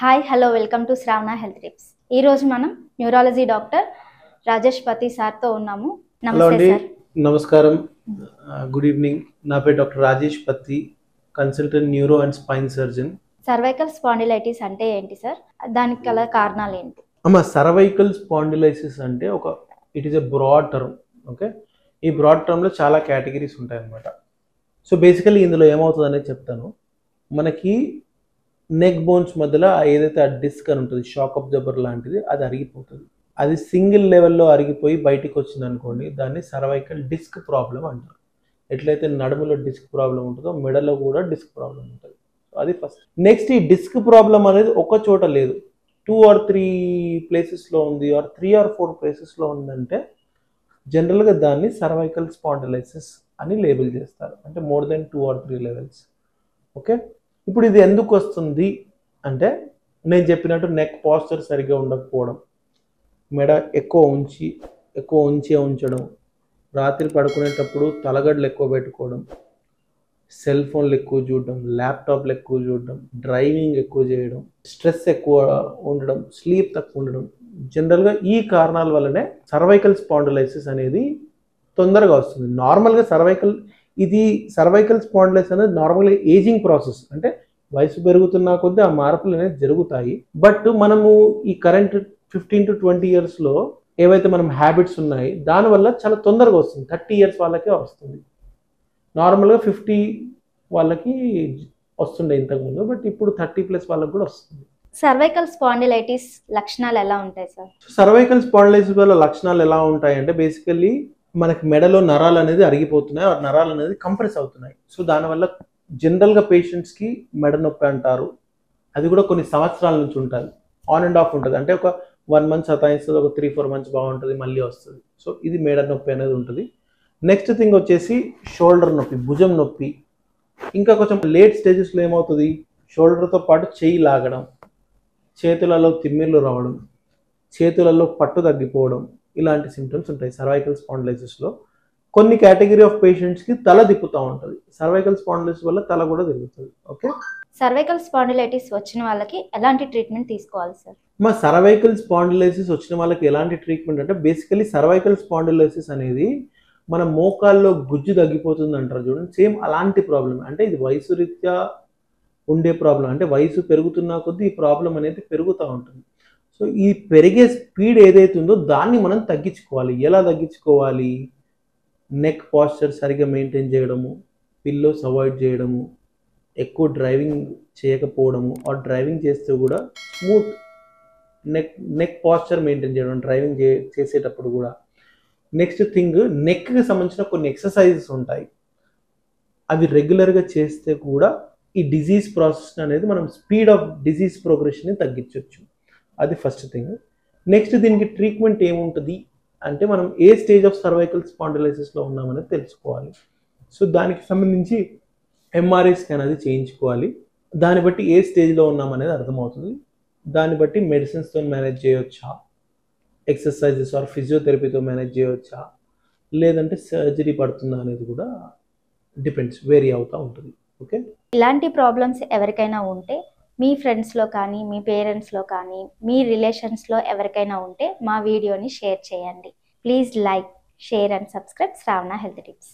Hi hello welcome to Shravana health tips. ఈ రోజు మనం న్యూరాలజీ డాక్టర్ రాజేష్ పతి సార్తో ఉన్నాము. నమస్తే సార్. నమస్కారం. Good evening. నా పేరు doctor Rajesh Pati, consultant neuro and spine surgeon. Cervical spondylitis అంటే ఏంటి సార్? దానికి గల కారణాలు ఏంటి? సర్వైకల్ స్పాండిలైసిస్ అంటే it is a broad term. Okay, ఈ బ్రాడ్ టర్మ్లో చాలా కేటగిరీస్ ఉంటాయి అన్నమాట. సో బేసికలీ ఇందులో ఏమవుతుంది అనేది చెప్తాను. మనకి నెక్ బోన్స్ మధ్యలో ఏదైతే ఆ డిస్క్ అని ఉంటుంది, షాక్ అబ్జర్బర్ లాంటిది, అది అరిగిపోతుంది. అది సింగిల్ లెవెల్లో అరిగిపోయి బయటికి వచ్చింది అనుకోండి, దాన్ని సర్వైకల్ డిస్క్ ప్రాబ్లం అంటారు. ఎట్లయితే నడుములో డిస్క్ ప్రాబ్లం ఉంటుందో మెడలో కూడా డిస్క్ ప్రాబ్లం ఉంటుంది. అది ఫస్ట్. నెక్స్ట్, ఈ డిస్క్ ప్రాబ్లం అనేది ఒక చోట లేదు, 2 or 3 ప్లేసెస్లో ఉంది, ఆర్ 3 or 4 ప్లేసెస్లో ఉందంటే జనరల్గా దాన్ని సర్వైకల్ స్పాండిలైసిస్ అని లేబుల్ చేస్తారు. అంటే more than 2 or 3 levels. Okay, ఇప్పుడు ఇది ఎందుకు వస్తుంది అంటే, నేను చెప్పినట్టు నెక్ పాస్చర్ సరిగ్గా ఉండకపోవడం, మెడ ఎక్కువ ఉంచడం, రాత్రి పడుకునేటప్పుడు తలగడ్డలు ఎక్కువ పెట్టుకోవడం, సెల్ ఫోన్లు ఎక్కువ చూడడం, ల్యాప్టాప్లు ఎక్కువ చూడడం, డ్రైవింగ్ ఎక్కువ చేయడం, స్ట్రెస్ ఎక్కువ ఉండడం, స్లీప్ తక్కువ ఉండడం, జనరల్గా ఈ కారణాల వల్లనే సర్వైకల్ స్పాండిలైసిస్ అనేది తొందరగా వస్తుంది. నార్మల్గా సర్వైకల్ స్పాండిలైసిస్ అనేది నార్మల్గా ఏజింగ్ ప్రాసెస్, అంటే వయసు పెరుగుతున్న కొద్దీ ఆ మార్పులు అనేది జరుగుతాయి. బట్ మనము ఈ కరెంట్ 15 to 20 ఇయర్స్లో ఏవైతే మనం హ్యాబిట్స్ ఉన్నాయి దానివల్ల చాలా తొందరగా వస్తుంది. 30 years వాళ్ళకే వస్తుంది. నార్మల్గా 50 వాళ్ళకి వస్తుండే ఇంతకుముందు, బట్ ఇప్పుడు 30+ వాళ్ళకి కూడా వస్తుంది. సర్వైకల్ స్పాండిలైటిస్ లక్షణాలు ఎలా ఉంటాయి సార్? సర్వైకల్ స్పాండిలైసిస్ వల్ల లక్షణాలు ఎలా ఉంటాయి అంటే, బేసికల్లీ మనకి మెడలో నరాలు అనేది అరిగిపోతున్నాయి, ఆ నరాలు అనేది కంప్రెస్ అవుతున్నాయి. సో దానివల్ల జనరల్గా పేషెంట్స్కి మెడ నొప్పి అంటారు. అది కూడా కొన్ని సంవత్సరాల నుంచి ఉంటుంది, ఆన్ అండ్ ఆఫ్ ఉంటుంది. అంటే ఒక 1 month సతాయిస్తుంది, ఒక 3-4 months బాగుంటుంది, మళ్ళీ వస్తుంది. సో ఇది మెడ నొప్పి అనేది ఉంటుంది. నెక్స్ట్ థింగ్ వచ్చేసి షోల్డర్ నొప్పి, భుజం నొప్పి. ఇంకా కొంచెం లేట్ స్టేజెస్లో ఏమవుతుంది, షోల్డర్తో పాటు చేయి లాగడం, చేతులలో తిమ్మిర్లు రావడం, చేతులలో పట్టు తగ్గిపోవడం, ఇలాంటి సిమ్టమ్స్ ఉంటాయి సర్వైకల్ స్పాండిలైసిస్లో. కొన్ని కేటగిరీ ఆఫ్ పేషెంట్స్కి తల తిప్పుతూ ఉంటుంది. సర్వైకల్ స్పాండిలైసిస్ వల్ల తల కూడా తిరుగుతుంది. ఓకే, సర్వైకల్ స్పాండిలైటిస్ వచ్చిన వాళ్ళకి ఎలాంటి ట్రీట్మెంట్ తీసుకోవాలి సార్? సర్వైకల్ స్పాండిలైసిస్ వచ్చిన వాళ్ళకి ఎలాంటి ట్రీట్మెంట్ అంటే, బేసికలీ సర్వైకల్ స్పాండిలైసిస్ అనేది మన మోకాల్లో గుజ్జు తగ్గిపోతుంది అంటారు చూడండి, సేమ్ అలాంటి ప్రాబ్లం. అంటే ఇది వయసు రీత్యా ఉండే ప్రాబ్లం. అంటే వయసు పెరుగుతున్న కొద్దీ ఈ ప్రాబ్లం అనేది పెరుగుతూ ఉంటుంది. సో ఈ పెరిగే స్పీడ్ ఏదైతే ఉందో దాన్ని మనం తగ్గించుకోవాలి. ఎలా తగ్గించుకోవాలి? నెక్ పాస్చర్ సరిగ్గా మెయింటైన్ చేయడము, పిల్లోస్ అవాయిడ్ చేయడము, ఎక్కువ డ్రైవింగ్ చేయకపోవడము, ఆ డ్రైవింగ్ చేస్తే కూడా స్మూత్ నెక్ పాస్చర్ మెయింటైన్ చేయడం డ్రైవింగ్ చేసేటప్పుడు కూడా. నెక్స్ట్ థింగ్, నెక్కి సంబంధించిన కొన్ని ఎక్సర్సైజెస్ ఉంటాయి, అవి రెగ్యులర్గా చేస్తే కూడా ఈ డిజీజ్ ప్రాసెస్ అనేది మనం స్పీడ్ ఆఫ్ డిజీజ్ ప్రోగ్రెషన్ని తగ్గించవచ్చు. అది ఫస్ట్ థింగ్. నెక్స్ట్, దీనికి ట్రీట్మెంట్ ఏముంటుంది అంటే, మనం ఏ స్టేజ్ ఆఫ్ సర్వైకల్ స్పాండిలైసిస్లో ఉన్నామనేది తెలుసుకోవాలి. సో దానికి సంబంధించి MRI స్కాన్ అది చేయించుకోవాలి. దాన్ని బట్టి ఏ స్టేజ్లో ఉన్నామనేది అర్థమవుతుంది. దాన్ని బట్టి మెడిసిన్స్తో మేనేజ్ చేయవచ్చా, ఎక్సర్సైజెస్ ఆర్ ఫిజియోథెరపీతో మేనేజ్ చేయవచ్చా, లేదంటే సర్జరీ పడుతుందా అనేది కూడా డిపెండ్స్, వేరీ అవుతూ ఉంటుంది. ఓకే, ఇలాంటి ప్రాబ్లమ్స్ ఎవరికైనా ఉంటే మీ ఫ్రెండ్స్లో కానీ, మీ పేరెంట్స్లో కానీ, మీ రిలేషన్స్లో ఎవరికైనా ఉంటే మా వీడియోని షేర్ చేయండి. Please like, share and subscribe Shravana health tips.